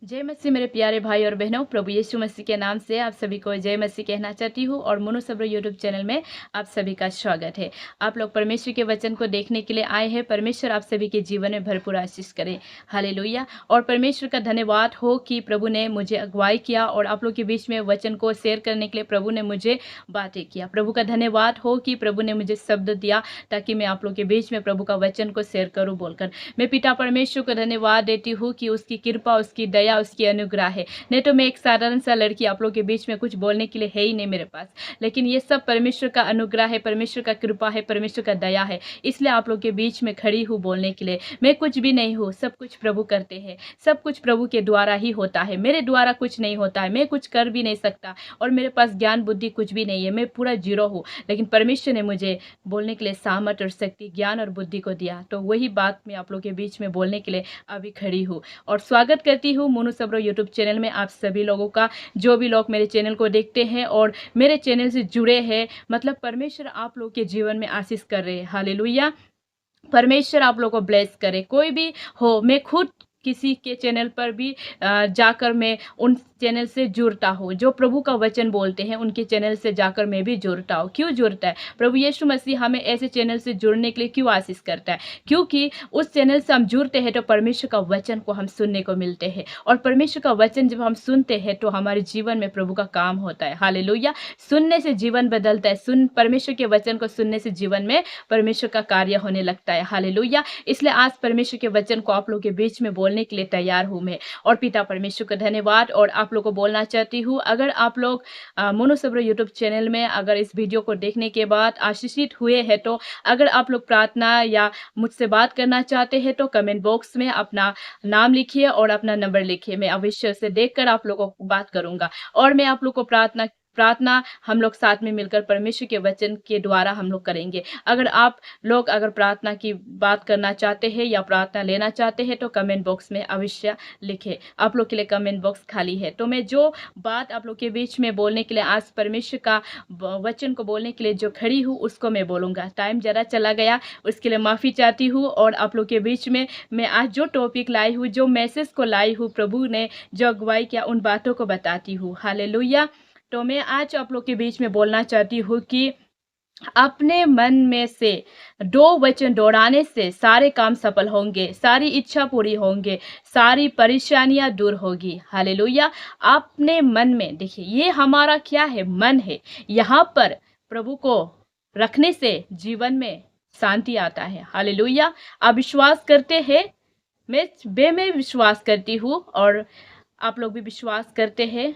जय मसीह मेरे प्यारे भाई और बहनों, प्रभु यीशु मसीह के नाम से आप सभी को जय मसीह कहना चाहती हूँ और मोनो सब्र यूट्यूब चैनल में आप सभी का स्वागत है। आप लोग परमेश्वर के वचन को देखने के लिए आए हैं। परमेश्वर आप सभी के जीवन में भरपूर आशीष करे। हालेलुया। और परमेश्वर का धन्यवाद हो कि प्रभु ने मुझे अगुवाई किया और आप लोग के बीच में वचन को शेयर करने के लिए प्रभु ने मुझे बातें किया। प्रभु का धन्यवाद हो कि प्रभु ने मुझे शब्द दिया ताकि मैं आप लोग के बीच में प्रभु का वचन को शेयर करूँ बोलकर। मैं पिता परमेश्वर को धन्यवाद देती हूँ कि उसकी कृपा, उसकी दया, उसकी अनुग्रह है। नहीं तो मैं एक साधारण सा लड़की, आप लोग के बीच में कुछ बोलने के लिए है ही नहीं मेरे पास, लेकिन ये सब परमेश्वर का अनुग्रह है, परमेश्वर का कृपा है, परमेश्वर का दया है। इसलिए आप लोग के बीच में खड़ी हूँ बोलने के लिए। मैं कुछ भी नहीं हूँ, सब कुछ प्रभु करते हैं। सब कुछ प्रभु के द्वारा ही होता है। मेरे द्वारा कुछ नहीं होता है, मैं कुछ कर भी नहीं सकता और मेरे पास ज्ञान बुद्धि कुछ भी नहीं है, मैं पूरा जीरो हूँ। लेकिन परमेश्वर ने मुझे बोलने के लिए सामर्थ और शक्ति, ज्ञान और बुद्धि को दिया। तो वही बात मैं आप लोग के बीच में बोलने के लिए अभी खड़ी हूँ और स्वागत करती हूँ मोनो सब्र यूट्यूब चैनल में आप सभी लोगों का। जो भी लोग मेरे चैनल को देखते हैं और मेरे चैनल से जुड़े हैं, मतलब परमेश्वर आप लोग के जीवन में आशीष कर रहे हैं। हालेलुया। परमेश्वर आप लोगों को ब्लेस करे। कोई भी हो, मैं खुद किसी के चैनल पर भी जाकर मैं उन चैनल से जुड़ता हूँ। जो प्रभु का वचन बोलते हैं उनके चैनल से जाकर मैं भी जुड़ता हूँ। क्यों जुड़ता है? प्रभु यीशु मसीह हमें ऐसे चैनल से जुड़ने के लिए क्यों आशीष करता है? क्योंकि उस चैनल से हम जुड़ते हैं तो परमेश्वर का वचन को हम सुनने को मिलते हैं और परमेश्वर का वचन जब हम सुनते हैं तो हमारे जीवन में प्रभु का काम होता है। हालेलुया। सुनने से जीवन बदलता है। परमेश्वर के वचन को सुनने से जीवन में परमेश्वर का कार्य होने लगता है। हालेलुया। इसलिए आज परमेश्वर के वचन को आप लोगों के बीच में बोलने के लिए तैयार हूँ मैं। और पिता परमेश्वर का धन्यवाद। और आप लोग को बोलना चाहती हूँ, अगर आप लोग मोनो सब्र यूट्यूब चैनल में अगर इस वीडियो को देखने के बाद आशीषित हुए हैं तो अगर आप लोग प्रार्थना या मुझसे बात करना चाहते हैं तो कमेंट बॉक्स में अपना नाम लिखिए और अपना नंबर लिखिए। मैं अवश्य से देखकर आप लोगों को बात करूंगा और मैं आप लोग को प्रार्थना हम लोग साथ में मिलकर परमेश्वर के वचन के द्वारा हम लोग करेंगे। अगर आप लोग अगर प्रार्थना की बात करना चाहते हैं या प्रार्थना लेना चाहते हैं तो कमेंट बॉक्स में अवश्य लिखें। आप लोग के लिए कमेंट बॉक्स खाली है। तो मैं जो बात आप लोग के बीच में बोलने के लिए, आज परमेश्वर का वचन को बोलने के लिए जो खड़ी हूँ उसको मैं बोलूँगा। टाइम ज़रा चला गया, उसके लिए माफ़ी चाहती हूँ। और आप लोग के बीच में मैं आज जो टॉपिक लाई हूँ, जो मैसेज को लाई हूँ, प्रभु ने जो अगुवाई किया उन बातों को बताती हूँ। हालेलुया। तो मैं आज आप लोग के बीच में बोलना चाहती हूँ कि अपने मन में से 2 वचन दौड़ाने से सारे काम सफल होंगे, सारी इच्छा पूरी होंगे, सारी परेशानियां दूर होगी। हालेलुया। अपने मन में, देखिए ये हमारा क्या है? मन है। यहाँ पर प्रभु को रखने से जीवन में शांति आता है। हालेलुया। आप विश्वास करते हैं? मैं विश्वास करती हूँ और आप लोग भी विश्वास करते हैं।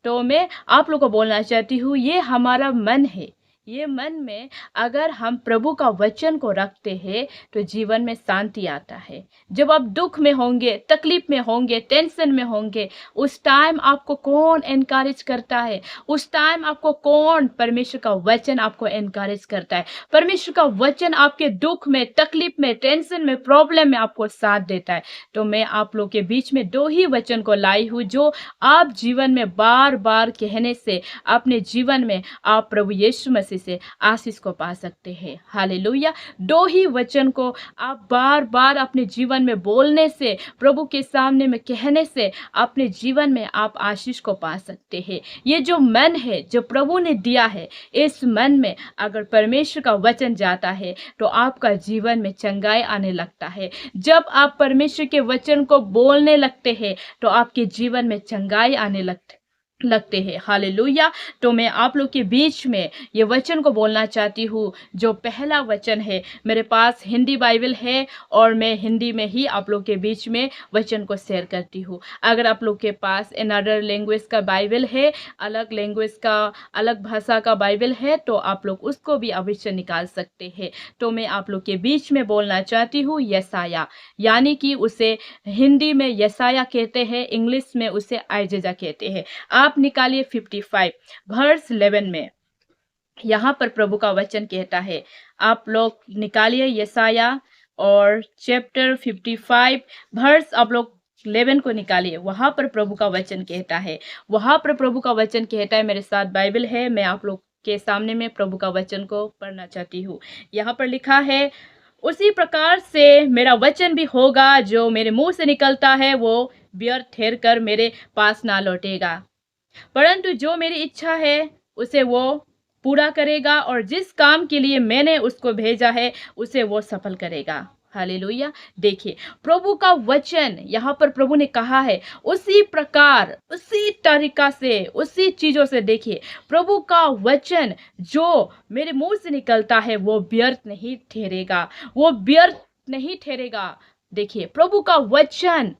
तो मैं आप लोग को बोलना चाहती हूँ, ये हमारा मन है। ये मन में अगर हम प्रभु का वचन को रखते हैं तो जीवन में शांति आता है। जब आप दुख में होंगे, तकलीफ में होंगे, टेंशन में होंगे, उस टाइम आपको कौन एनकरेज करता है? उस टाइम आपको कौन? परमेश्वर का वचन आपको एनकरेज करता है। परमेश्वर का वचन आपके दुख में, तकलीफ में, टेंशन में, प्रॉब्लम में आपको साथ देता है। तो मैं आप लोग के बीच में 2 ही वचन को लाई हूँ जो आप जीवन में बार बार कहने से अपने जीवन में आप प्रभु यीशु मसीह से आशीष को पा सकते हैं। हालेलुया। 2 ही वचन को आप बार बार अपने जीवन में बोलने से, प्रभु के सामने में कहने से अपने जीवन में आप आशीष को पा सकते हैं। ये जो मन है जो प्रभु ने दिया है, इस मन में अगर परमेश्वर का वचन जाता है तो आपका जीवन में चंगाई आने लगता है। जब आप परमेश्वर के वचन को बोलने लगते हैं तो आपके जीवन में चंगाई आने लगते हैं। हालेलुया। तो मैं आप लोग के बीच में ये वचन को बोलना चाहती हूँ। जो पहला वचन है, मेरे पास हिंदी बाइबल है और मैं हिंदी में ही आप लोग के बीच में वचन को शेयर करती हूँ। अगर आप लोग के पास अनदर लैंग्वेज का बाइबल है, अलग लैंग्वेज का, अलग भाषा का बाइबल है, तो आप लोग उसको भी अवश्य निकाल सकते हैं। तो मैं आप लोग के बीच में बोलना चाहती हूँ यशाया, यानी कि उसे हिंदी में यशाया कहते हैं, इंग्लिश में उसे आइजेजा कहते हैं। आप निकालिए 55 वर्स 11 में। यहाँ पर प्रभु का वचन कहता है, आप लोग निकालिए यशाया और चैप्टर 55 वर्स आप लोग 11 को निकालिए। वहां पर प्रभु का वचन कहता है, मेरे साथ बाइबल है, मैं आप लोग के सामने में प्रभु का वचन को पढ़ना चाहती हूँ। यहाँ पर लिखा है, उसी प्रकार से मेरा वचन भी होगा जो मेरे मुंह से निकलता है, वो व्यर्थ ठहर कर मेरे पास ना लौटेगा, परंतु जो मेरी इच्छा है उसे वो पूरा करेगा, और जिस काम के लिए मैंने उसको भेजा है उसे वो सफल करेगा। हालेलुया। देखिए, प्रभु का वचन यहाँ पर प्रभु ने कहा है, उसी प्रकार उसी तरीका से उसी चीजों से देखिए, प्रभु का वचन जो मेरे मुंह से निकलता है वो व्यर्थ नहीं ठहरेगा, वो व्यर्थ नहीं ठहरेगा। देखिए, प्रभु का वचन,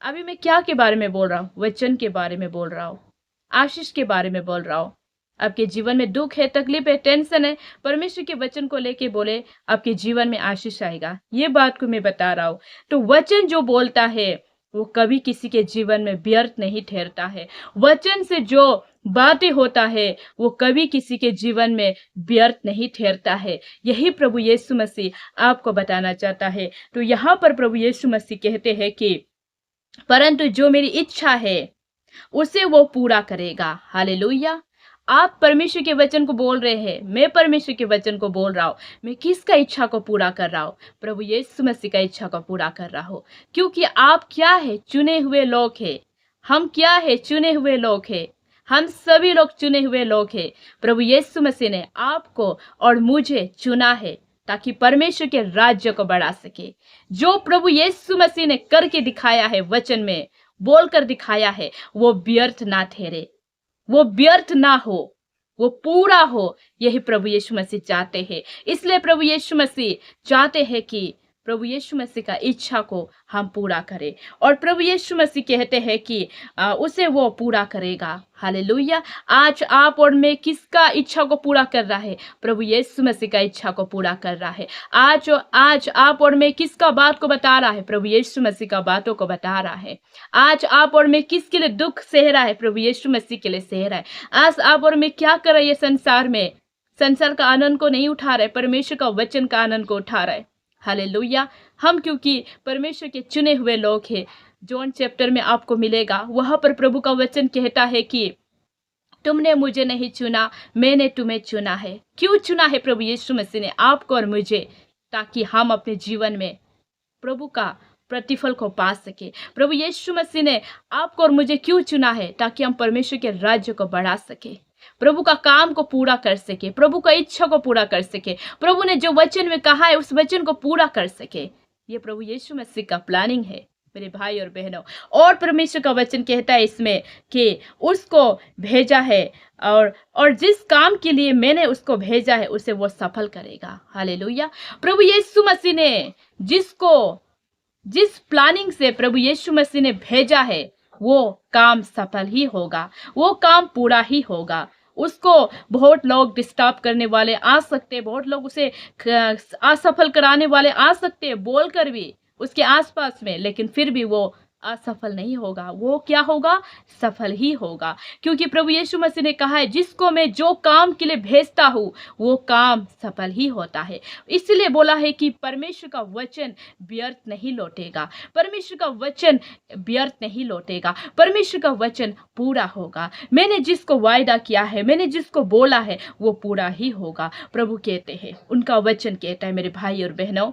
अभी मैं क्या के बारे में बोल रहा हूँ? वचन के बारे में बोल रहा हूँ, आशीष के बारे में बोल रहा हूँ। आपके जीवन में दुख है, तकलीफ है, टेंशन है, परमेश्वर के वचन को लेके बोले, आपके जीवन में आशीष आएगा। ये बात को मैं बता रहा हूँ। तो वचन जो बोलता है वो कभी किसी के जीवन में व्यर्थ नहीं ठहरता है। वचन से जो बातें होता है वो कभी किसी के जीवन में व्यर्थ नहीं ठहरता है। यही प्रभु यीशु मसीह आपको बताना चाहता है। तो यहाँ पर प्रभु यीशु मसीह कहते हैं कि परंतु जो मेरी इच्छा है उसे वो पूरा करेगा। हालेलुया। आप परमेश्वर के वचन को बोल रहे हैं, मैं परमेश्वर के वचन को बोल रहा हूँ। मैं किसका इच्छा को पूरा कर रहा हूँ? प्रभु यीशु मसीह का इच्छा को पूरा कर रहा हूँ। क्योंकि आप क्या है? चुने हुए लोग हैं। हम क्या है? चुने हुए लोग हैं। हम सभी लोग चुने हुए लोग हैं। प्रभु यीशु मसीह ने आपको और मुझे चुना है ताकि परमेश्वर के राज्य को बढ़ा सके। जो प्रभु यीशु मसीह ने करके दिखाया है, वचन में बोलकर दिखाया है, वो व्यर्थ ना ठहरे, वो व्यर्थ ना हो, वो पूरा हो। यही प्रभु यीशु मसीह चाहते हैं। इसलिए प्रभु यीशु मसीह चाहते हैं कि प्रभु यीशु मसीह का इच्छा को हम पूरा करें, और प्रभु यीशु मसीह कहते हैं कि उसे वो पूरा करेगा। हालेलुया। आज आप और मैं किसका इच्छा को पूरा कर रहा है? प्रभु यीशु मसीह का इच्छा को पूरा कर रहा है। आज आप और मैं किसका बात को बता रहा है? प्रभु यीशु मसीह का बातों को बता रहा है। आज आप और मैं किसके लिए दुख सह रहा है? प्रभु यीशु मसीह के लिए सह रहा है। आज आप और मैं क्या कर रहे हैं संसार में? संसार का आनंद को नहीं उठा रहे, परमेश्वर का वचन का आनंद को उठा रहे। हालेलुया। हम क्योंकि परमेश्वर के चुने हुए लोग हैं। जॉन चैप्टर में आपको मिलेगा, वहां पर प्रभु का वचन कहता है कि तुमने मुझे नहीं चुना, मैंने तुम्हें चुना है। क्यों चुना है प्रभु यीशु मसीह ने आपको और मुझे? ताकि हम अपने जीवन में प्रभु का प्रतिफल को पा सके। प्रभु यीशु मसीह ने आपको और मुझे क्यों चुना है? ताकि हम परमेश्वर के राज्य को बढ़ा सके, प्रभु का काम को पूरा कर सके, प्रभु का इच्छा को पूरा कर सके, प्रभु ने जो वचन में कहा है उस वचन को पूरा कर सके। ये प्रभु यीशु मसीह का प्लानिंग है मेरे भाई और बहनों। और परमेश्वर का वचन कहता है इसमें कि उसको भेजा है, और जिस काम के लिए मैंने उसको भेजा है उसे वो सफल करेगा। हालेलुया। प्रभु यीशु मसीह ने जिस प्लानिंग से प्रभु यीशु मसीह ने भेजा है वो काम सफल ही होगा, वो काम पूरा ही होगा। उसको बहुत लोग डिस्टर्ब करने वाले आ सकते हैं, बहुत लोग उसे असफल कराने वाले आ सकते हैं बोलकर भी उसके आसपास में, लेकिन फिर भी वो असफल नहीं होगा। वो क्या होगा? सफल ही होगा। क्योंकि प्रभु यीशु मसीह ने कहा है जिसको मैं जो काम के लिए भेजता हूँ वो काम सफल ही होता है। इसलिए बोला है कि परमेश्वर का वचन व्यर्थ नहीं लौटेगा, परमेश्वर का वचन व्यर्थ नहीं लौटेगा, परमेश्वर का वचन पूरा होगा। मैंने जिसको वायदा किया है, मैंने जिसको बोला है वो पूरा ही होगा। प्रभु कहते हैं, उनका वचन कहता है मेरे भाई और बहनों,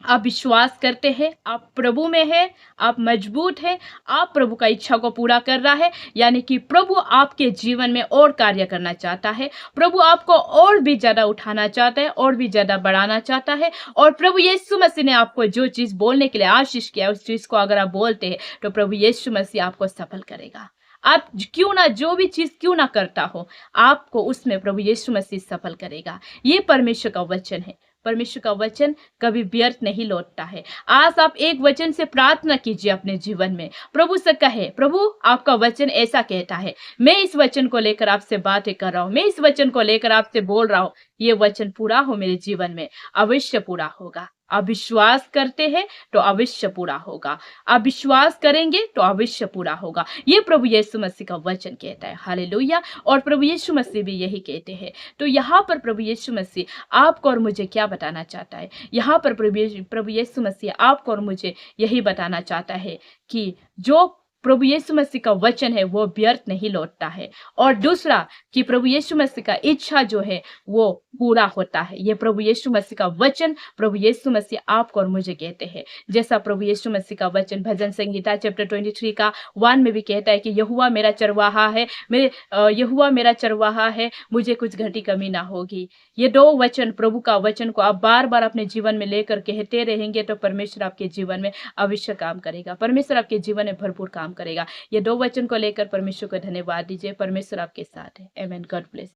आप विश्वास करते हैं, आप प्रभु में हैं, आप मजबूत हैं, आप प्रभु का इच्छा को पूरा कर रहा है, यानी कि प्रभु आपके जीवन में और कार्य करना चाहता है, प्रभु आपको और भी ज्यादा उठाना चाहता है, और भी ज्यादा बढ़ाना चाहता है। और प्रभु यीशु मसीह ने आपको जो चीज बोलने के लिए आशीष किया उस चीज को अगर आप बोलते हैं तो प्रभु यीशु मसीह आपको सफल करेगा। आप क्यों ना जो भी चीज क्यों ना करता हो, आपको उसमें प्रभु यीशु मसीह सफल करेगा। ये परमेश्वर का वचन है। परमेश्वर का वचन कभी व्यर्थ नहीं लौटता है। आज आप एक वचन से प्रार्थना कीजिए अपने जीवन में, प्रभु से कहे, प्रभु आपका वचन ऐसा कहता है, मैं इस वचन को लेकर आपसे बातें कर रहा हूँ, मैं इस वचन को लेकर आपसे बोल रहा हूँ, ये वचन पूरा हो मेरे जीवन में, अवश्य पूरा होगा। आप विश्वास करते हैं तो अवश्य पूरा होगा, आप विश्वास करेंगे तो अवश्य पूरा होगा। ये प्रभु यीशु मसीह का वचन कहता है। हालेलुया। और प्रभु यीशु मसीह भी यही कहते हैं। तो यहाँ पर प्रभु यीशु मसीह आपको और मुझे क्या बताना चाहता है? यहाँ पर प्रभु यीशु मसीह आपको और मुझे यही बताना चाहता है कि जो प्रभु यीशु मसीह का वचन है वो व्यर्थ नहीं लौटता है। और दूसरा कि प्रभु यीशु मसीह का इच्छा जो है वो पूरा होता है। ये प्रभु यीशु मसीह का वचन प्रभु यीशु मसीह आपको और मुझे कहते हैं। जैसा प्रभु यीशु मसीह का वचन भजन संहिता चैप्टर 23 का 1 में भी कहता है कि यहोवा मेरा चरवाहा है, यहोवा मेरा चरवाहा है, मुझे कुछ घटी कमी ना होगी। ये दो वचन, प्रभु का वचन को आप बार बार अपने जीवन में लेकर कहते रहेंगे तो परमेश्वर आपके जीवन में अवश्य काम करेगा। परमेश्वर आपके जीवन में भरपूर काम करेगा। ये दो वचन को लेकर परमेश्वर को धन्यवाद दीजिए। परमेश्वर आपके साथ है। आमेन। God bless.